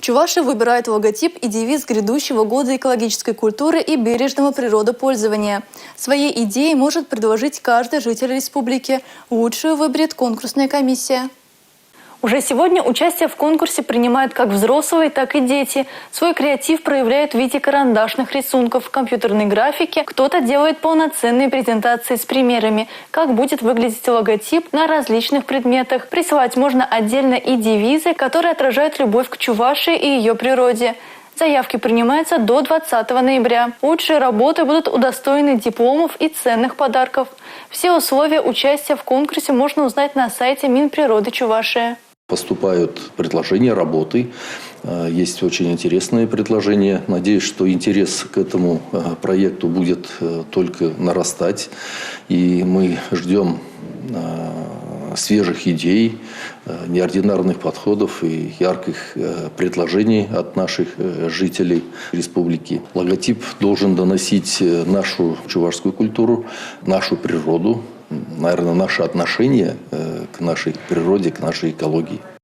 Чуваши выбирают логотип и девиз грядущего года экологической культуры и бережного природопользования. Свои идеи может предложить каждый житель республики. Лучшую выберет конкурсная комиссия. Уже сегодня участие в конкурсе принимают как взрослые, так и дети. Свой креатив проявляют в виде карандашных рисунков, компьютерной графики. Кто-то делает полноценные презентации с примерами, как будет выглядеть логотип на различных предметах. Присылать можно отдельно и девизы, которые отражают любовь к Чувашии и ее природе. Заявки принимаются до 20 ноября. Лучшие работы будут удостоены дипломов и ценных подарков. Все условия участия в конкурсе можно узнать на сайте Минприроды Чувашии. Поступают предложения, работы. Есть очень интересные предложения. Надеюсь, что интерес к этому проекту будет только нарастать. И мы ждем свежих идей, неординарных подходов и ярких предложений от наших жителей республики. Логотип должен доносить нашу чувашскую культуру, нашу природу, наверное, наше отношение к нашей природе, к нашей экологии.